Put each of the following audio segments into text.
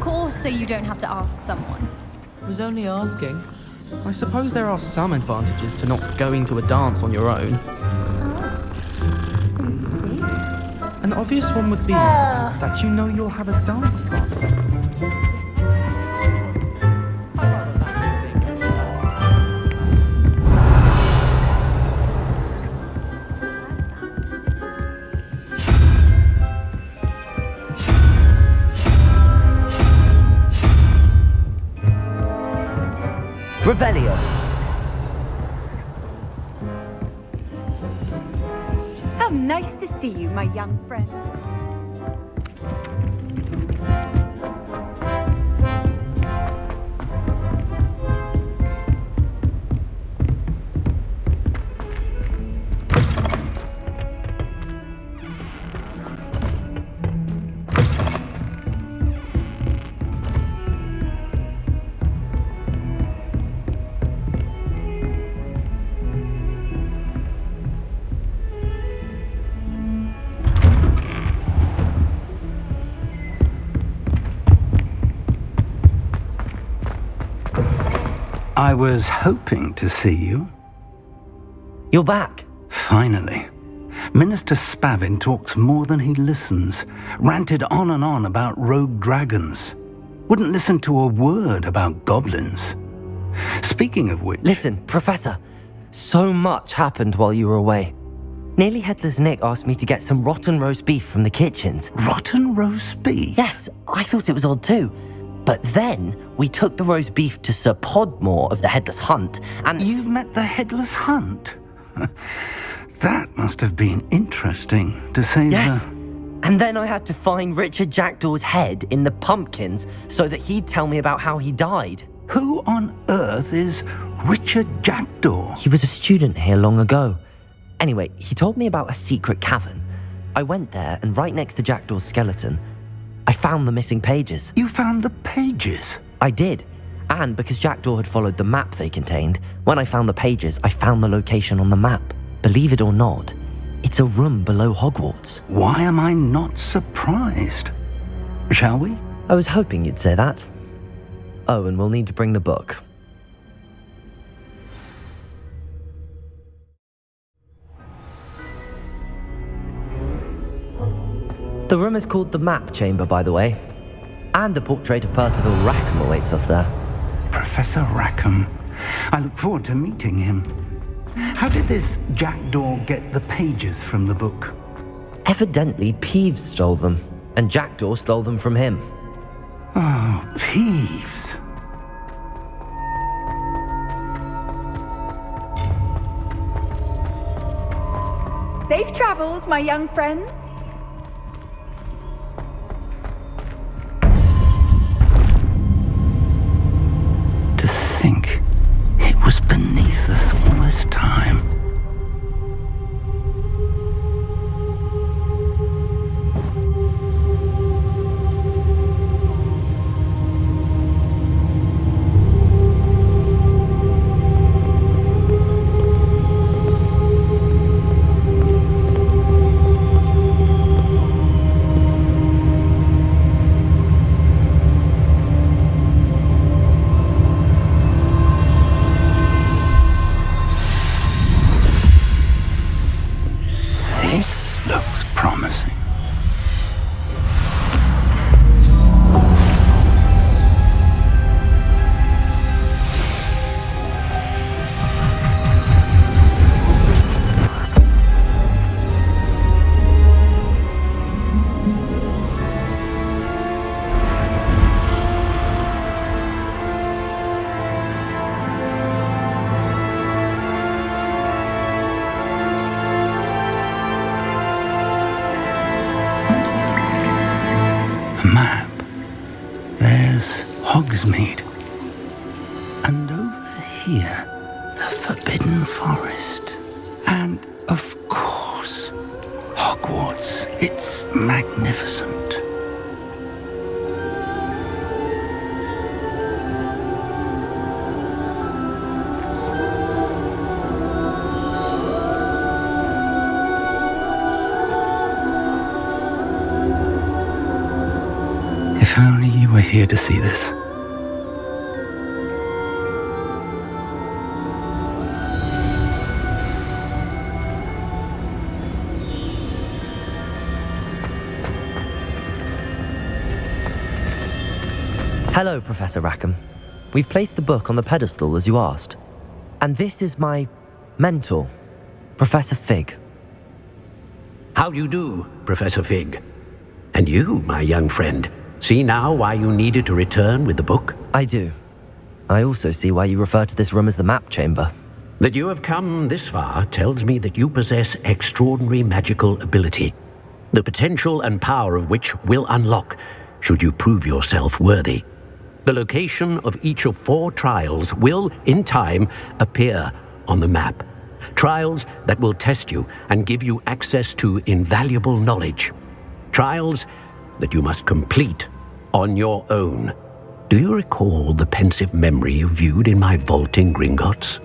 course, so you don't have to ask someone. I was only asking. I suppose there are some advantages to not going to a dance on your own. An obvious one would be that you know you'll have a dance partner. Revelio. How nice to see you, my young friend. I was hoping to see you. You're back. Finally. Minister Spavin talks more than he listens. Ranted on and on about rogue dragons. Wouldn't listen to a word about goblins. Speaking of which... Listen, Professor. So much happened while you were away. Nearly Headless Nick asked me to get some rotten roast beef from the kitchens. Rotten roast beef? Yes, I thought it was odd too. But then we took the roast beef to Sir Podmore of the Headless Hunt, and... You met the Headless Hunt? That must have been interesting, to say Yes. the... And then I had to find Richard Jackdaw's head in the pumpkins so that he'd tell me about how he died. Who on earth is Richard Jackdaw? He was a student here long ago. Anyway, he told me about a secret cavern. I went there, and right next to Jackdaw's skeleton, I found the missing pages. You found the pages? I did. And because Jackdaw had followed the map they contained, when I found the pages, I found the location on the map. Believe it or not, it's a room below Hogwarts. Why am I not surprised? Shall we? I was hoping you'd say that. Oh, and we'll need to bring the book. The room is called the Map Chamber, by the way. And a portrait of Percival Rackham awaits us there. Professor Rackham. I look forward to meeting him. How did this Jackdaw get the pages from the book? Evidently, Peeves stole them, and Jackdaw stole them from him. Oh, Peeves. Safe travels, my young friends. To think it was beneath us all this time. This looks promising. Map. There's Hogsmeade. And over here, the Forbidden Forest. And, of course, Hogwarts. It's magnificent. If only only you were here to see this. Hello, Professor Rackham. We've placed the book on the pedestal as you asked. And this is my mentor, Professor Fig. How do you do, Professor Fig? And you, my young friend, see now why you needed to return with the book? I do. I also see why you refer to this room as the map chamber. That you have come this far tells me that you possess extraordinary magical ability, the potential and power of which will unlock should you prove yourself worthy. The location of each of 4 trials will, in time, appear on the map. Trials that will test you and give you access to invaluable knowledge. Trials that you must complete on your own. Do you recall the pensive memory you viewed in my vault in Gringotts?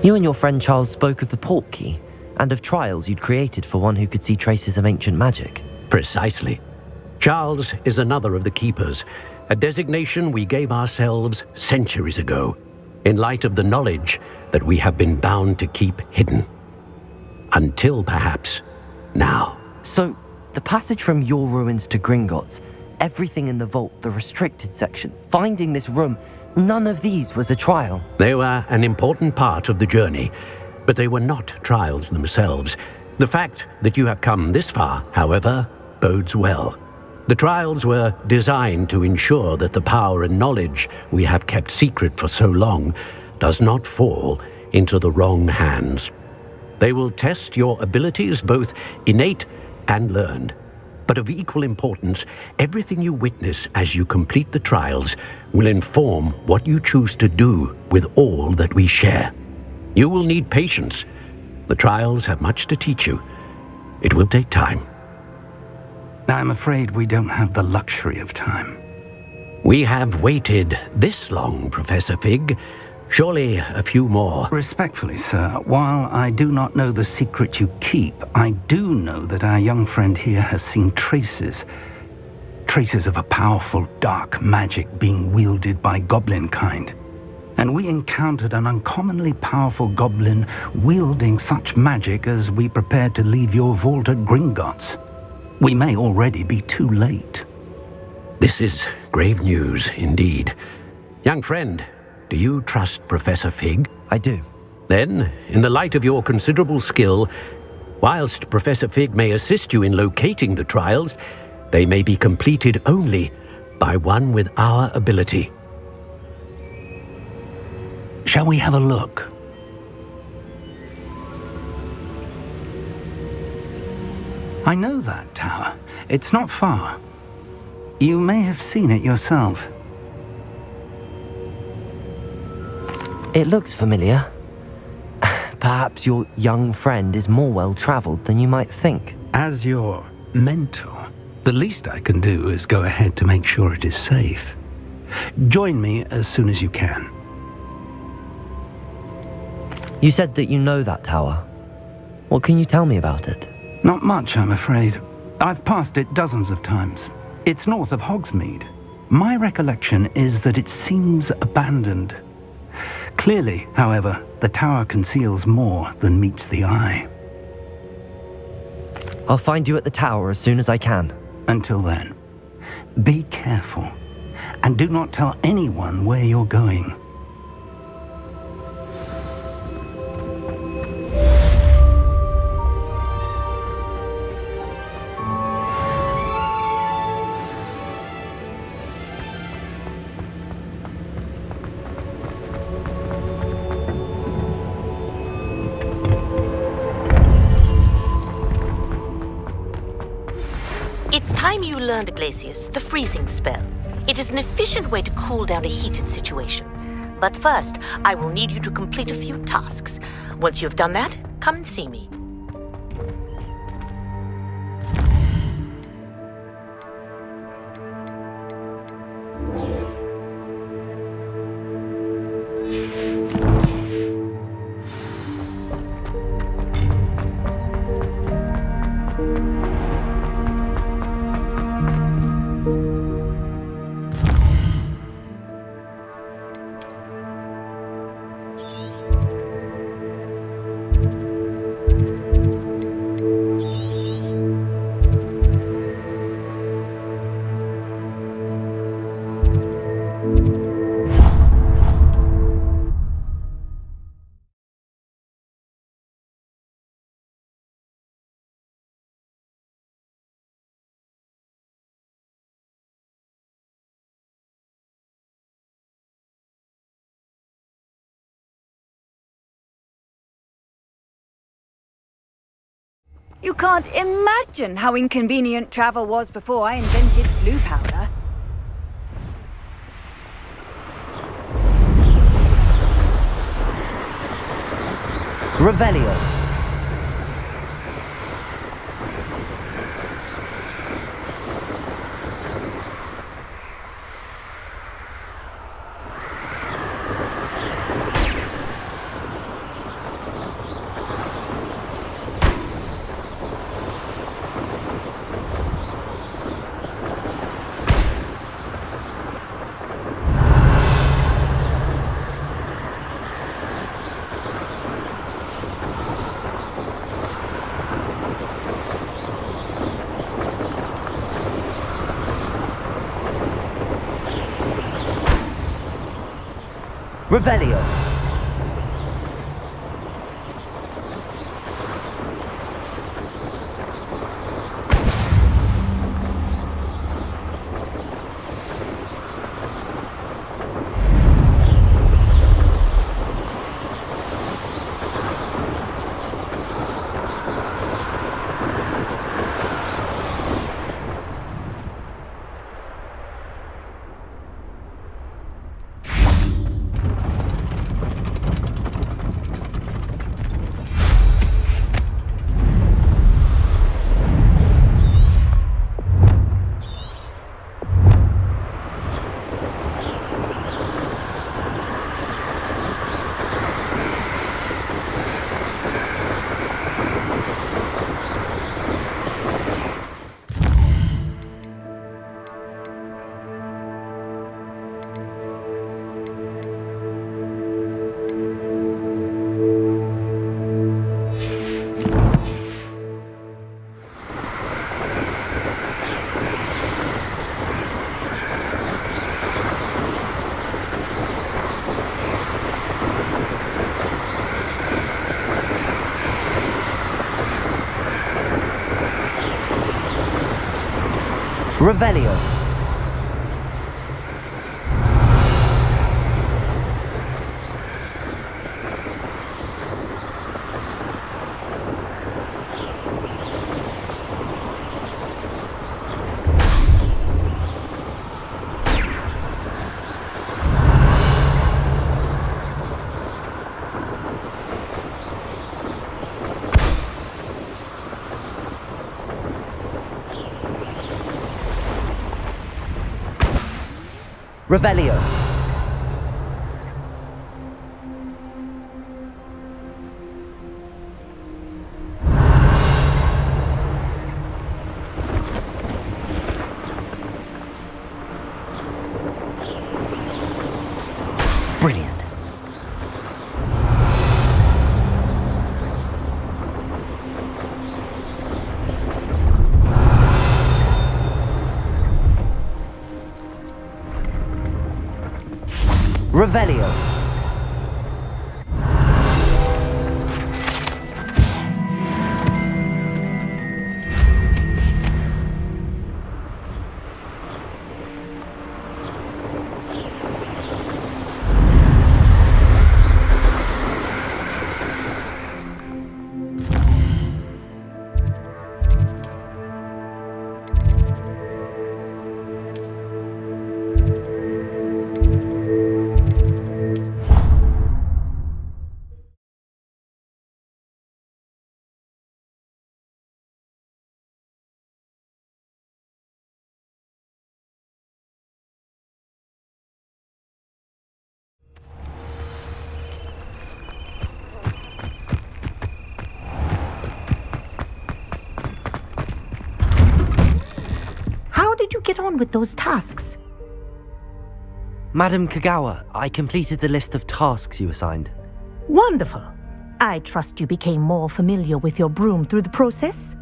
You and your friend Charles spoke of the port key and of trials you'd created for one who could see traces of ancient magic. Precisely. Charles is another of the Keepers, a designation we gave ourselves centuries ago, in light of the knowledge that we have been bound to keep hidden. Until perhaps now. So, the passage from your ruins to Gringotts, everything in the vault, the restricted section, finding this room, none of these was a trial. They were an important part of the journey, but they were not trials themselves. The fact that you have come this far, however, bodes well. The trials were designed to ensure that the power and knowledge we have kept secret for so long does not fall into the wrong hands. They will test your abilities, both innate and learned. But of equal importance, everything you witness as you complete the trials will inform what you choose to do with all that we share. You will need patience. The trials have much to teach you. It will take time. I'm afraid we don't have the luxury of time. We have waited this long, Professor Fig. Surely a few more. Respectfully, sir, while I do not know the secret you keep, I do know that our young friend here has seen traces of a powerful dark magic being wielded by goblin kind. And we encountered an uncommonly powerful goblin wielding such magic as we prepared to leave your vault at Gringotts. We may already be too late. This is grave news indeed. Young friend, do you trust Professor Fig? I do. Then, in the light of your considerable skill, whilst Professor Fig may assist you in locating the trials, they may be completed only by one with our ability. Shall we have a look? I know that tower. It's not far. You may have seen it yourself. It looks familiar. Perhaps your young friend is more well-traveled than you might think. As your mentor, the least I can do is go ahead to make sure it is safe. Join me as soon as you can. You said that you know that tower. What can you tell me about it? Not much, I'm afraid. I've passed it dozens of times. It's north of Hogsmeade. My recollection is that it seems abandoned. Clearly, however, the tower conceals more than meets the eye. I'll find you at the tower as soon as I can. Until then, be careful, and do not tell anyone where you're going. It's time you learned, Glacius, the freezing spell. It is an efficient way to cool down a heated situation. But first, I will need you to complete a few tasks. Once you've done that, come and see me. You can't imagine how inconvenient travel was before I invented blue powder. Revelio. Revelio. Revelio. Revelio. Brilliant. Revelio. How did you get on with those tasks? Madam Kagawa, I completed the list of tasks you assigned. Wonderful. I trust you became more familiar with your broom through the process?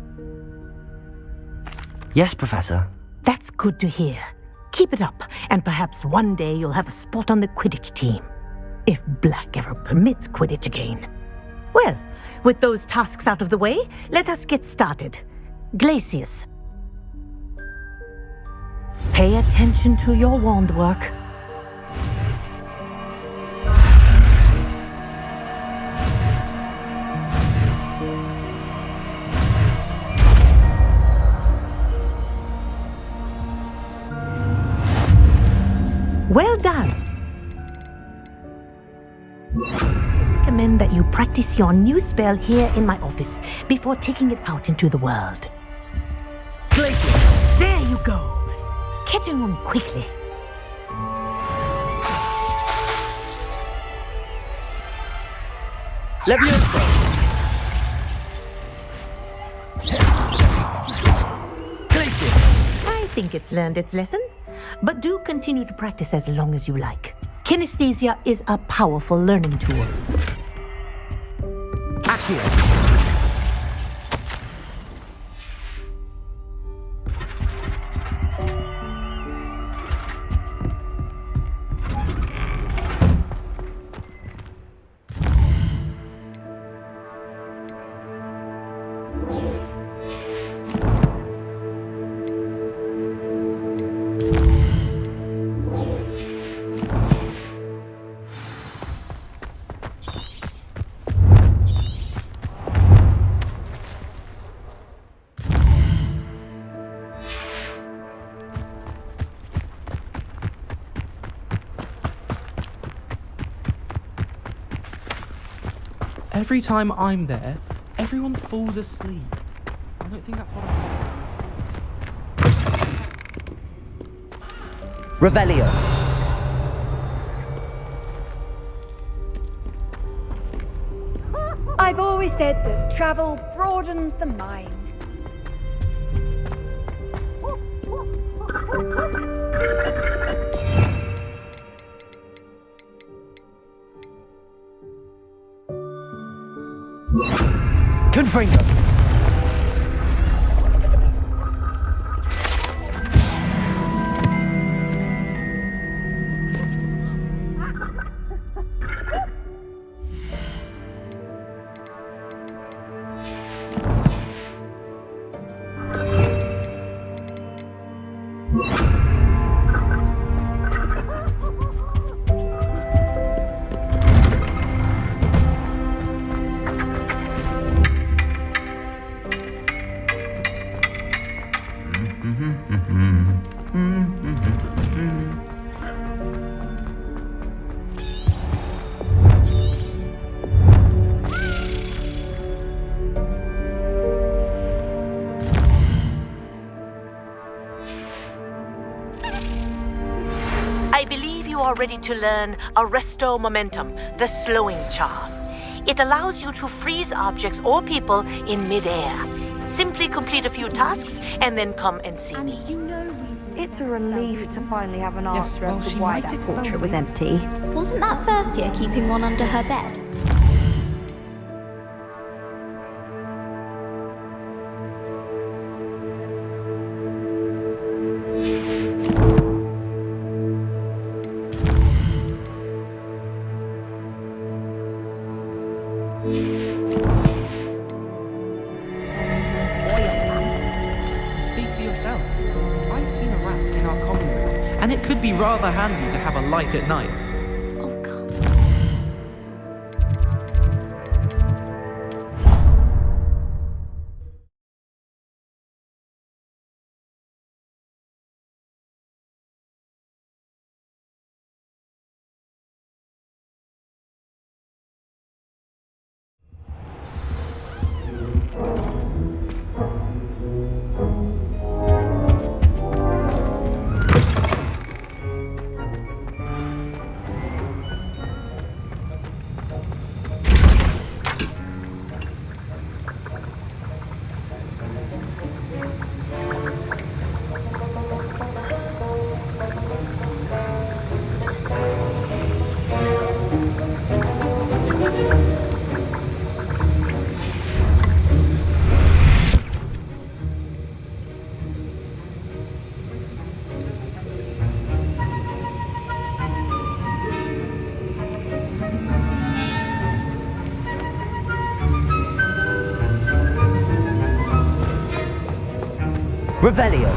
Yes, Professor. That's good to hear. Keep it up, and perhaps one day you'll have a spot on the Quidditch team. If Black ever permits Quidditch again. Well, with those tasks out of the way, let us get started. Glacius. Pay attention to your wand work. recommend that you practice your new spell here in my office before taking it out into the world. Glacius, there you go. Catching on quickly. Leviosa! Glacius! I think it's learned its lesson, but do continue to practice as long as you like. Kinesthesia is a powerful learning tool. Accio! Every time I'm there, everyone falls asleep. I don't think that's what I... Revelio! I've always said that travel broadens the mind. Confringo! I believe you are ready to learn Arresto Momentum, the slowing charm. It allows you to freeze objects or people in midair. Simply complete a few tasks and then come and see me. It's a relief to finally have an Yes, answer well, as to she why might that explain portrait was it. empty. Wasn't that first year keeping one under her bed? Speak for yourself. I've seen a rat in our common room, and it could be rather handy to have a light at night. Oh, God. Revelio!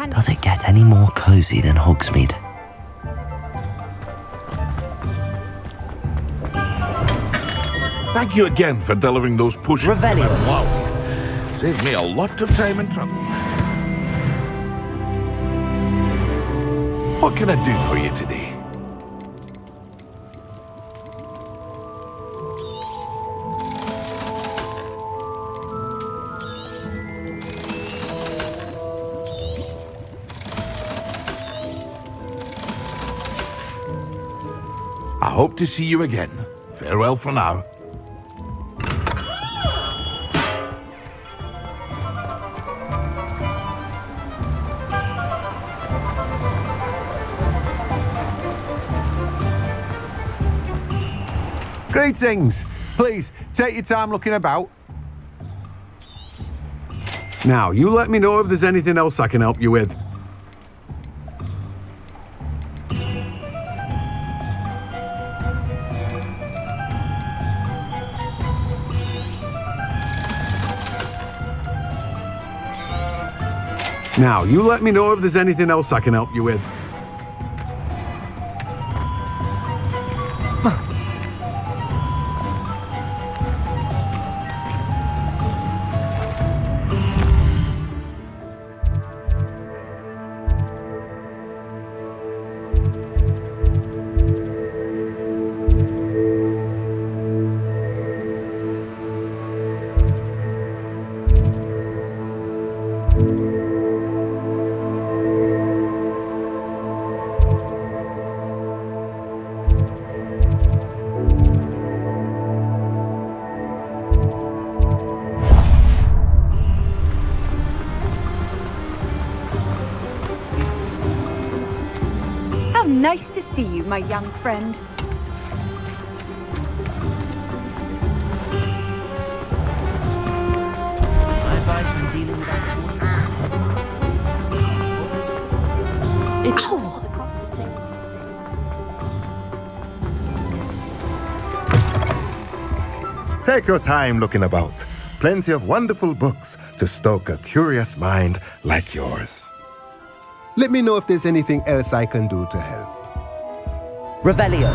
Does it get any more cozy than Hogsmeade? Thank you again for delivering those pushes. Revelio. Wow. Saved me a lot of time and trouble. What can I do for you today? I hope to see you again. Farewell for now. Greetings! Please, take your time looking about. Now, you let me know if there's anything else I can help you with. Now, you let me know if there's anything else I can help you with. How nice to see you, my young friend. I advise when dealing with alcohol. Take your time looking about. Plenty of wonderful books to stoke a curious mind like yours. Let me know if there's anything else I can do to help. Revelio.